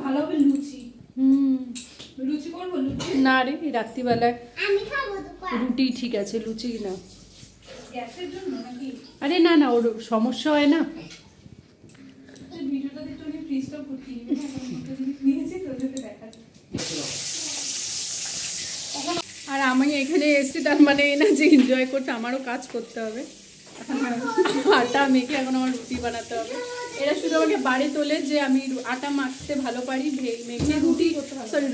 ভালো হবে লুচি। লুচি করবো? না রে, রাত্রিবেলায় রুটি ঠিক আছে, লুচি না। গ্যাসের জন্য নাকি? আরে না না, ওর সমস্যা হয় না। ভিডিওটা দেখতে আমি ফ্রিজটা ফুটিয়ে নিয়েছি তো, যদি দেখা আর আমি এখানে এসেছি তার মানে না যে এনজয় করতে, আমারও কাজ করতে হবে। আটা মেখে এখন আমার রুটি বানাতে হবে। এরা শুধু আমাকে বাড়ি তোলে যে আমি আটা মাখতে ভালো পারি, মেখে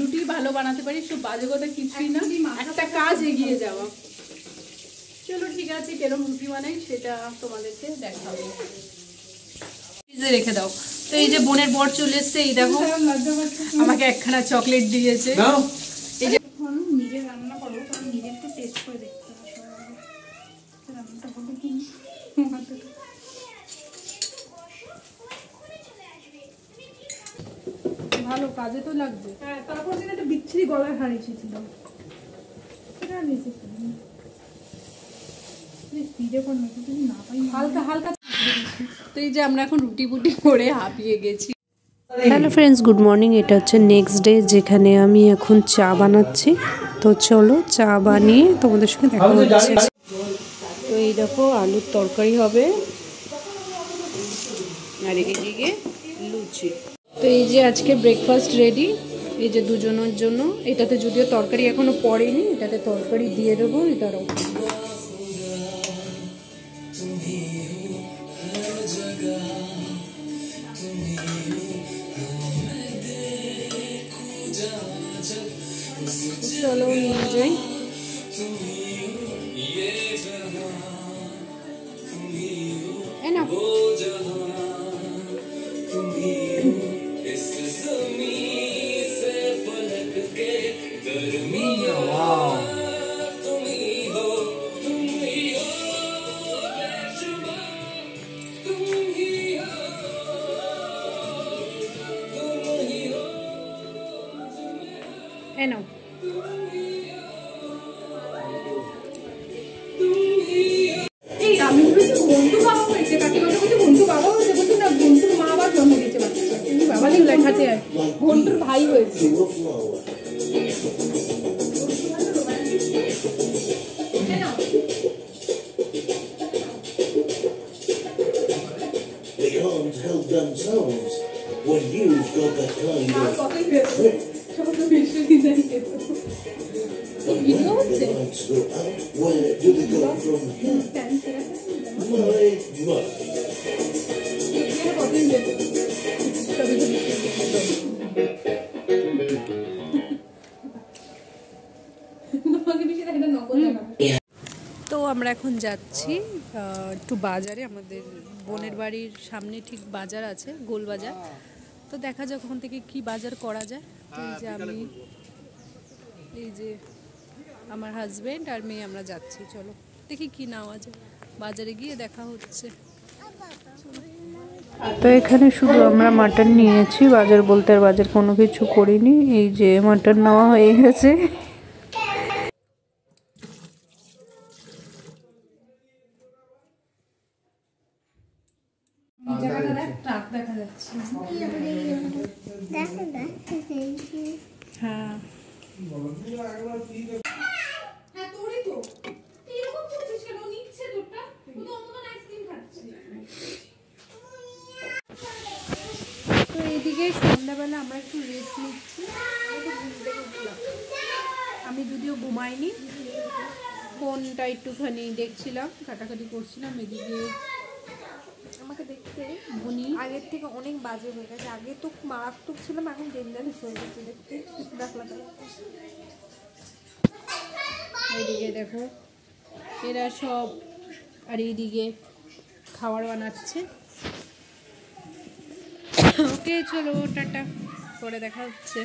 রুটি ভালো বানাতে পারি। সব বাজে কথা কিছুই না, একটা কাজ এগিয়ে যাওয়া। চলো ঠিক আছে, কেরম রুটি বানাই সেটা তোমাদেরকে দেখাবো। ফ্রিজে রেখে দাও। তো এই যে বোনের বর চলে এসছে, এই দেখো আমাকে একখানা চকলেট দিয়েছে। এই যে নিজে রান্না করবো, কারণ নিজে একটু টেস্ট করে দেখতে হবে রান্নাটা হবে কি ভালো কাজে তো লাগবে। হ্যাঁ, তারপর দিন একটা বিচ্ছিরি গলায় হারিয়েছিল, সেটা নিয়েছি না পাই হালকা হালকা। তো এই যে আমরা এখন রুটি বুটি করে হাঁপিয়ে গেছি। Hello friends, good morning. এটা হচ্ছে নেক্সট ডে, যেখানে আমি এখন চা বানাচ্ছি। তো চলো চা বানিয়ে তোমাদের সঙ্গে দেখা হচ্ছে। তো এই দেখো আলুর তরকারি হবে, আর এদিকে লুচি। তো এই যে আজকে ব্রেকফাস্ট রেডি, এই যে দুজনের জন্য। এটাতে যদিও তরকারি এখনো পড়েনি, এটাতে তরকারি দিয়ে দেবো। এটারও চলো নিয়ে যাই। না নাও। এই আমি বলছি বন্ধু বাবা হয়েছে, কাকিমা বলছে বন্ধু বাবা হয়েছে, বলছি না বন্ধুর মা আবার জন্ম দিয়েছে বাচ্চা। বাবা লেখাতে আর বন্ধুর ভাই হয়েছে। They can't help themselves when you've got that kind of trick. And when the lights go out, where do they go from here? My mother. তো আমরা এখন যাচ্ছি একটু বাজারে। আমাদের বোনের বাড়ির সামনে ঠিক বাজার আছে, গোল বাজার। তো দেখা যাক ওখান থেকে কি বাজার করা যায়। তো এই যে আমি, এই যে আমার হাজবেন্ড আর মেয়ে, আমরা যাচ্ছি। চলো দেখি কি নেওয়া যায়, বাজারে গিয়ে দেখা হচ্ছে। তো এখানে শুধু আমরা মাটন নিয়েছি, বাজার বলতে আর বাজার কোনো কিছু করিনি। এই যে মাটন নেওয়া হয়ে গেছে। দেখা যাচ্ছে হ্যাঁ তোরই তো এরকম করছিস কেন? নিচ্ছে তোরটা, ও তো অন্য আইসক্রিম খাচ্ছে। তো এইদিকে সন্ধ্যাবেলা আমরা একটু রেস্ট নিচ্ছি। আমি যদিও ঘুমাইনি, ফোনটা একটুখানি দেখছিলাম, কাটাকাটি করছিলাম। এদিকে আমাকে দেখতে আগের থেকে অনেক বাজে হয়ে গেছে। আগে তো মারাত্মক ছিলাম, এখন ডেঞ্জারাস হয়ে গেছে দেখতে। এইদিকে দেখো এরা সব, আর এইদিকে খাবার বানাচ্ছে। ওকে চলো টাটা, পরে দেখা হচ্ছে।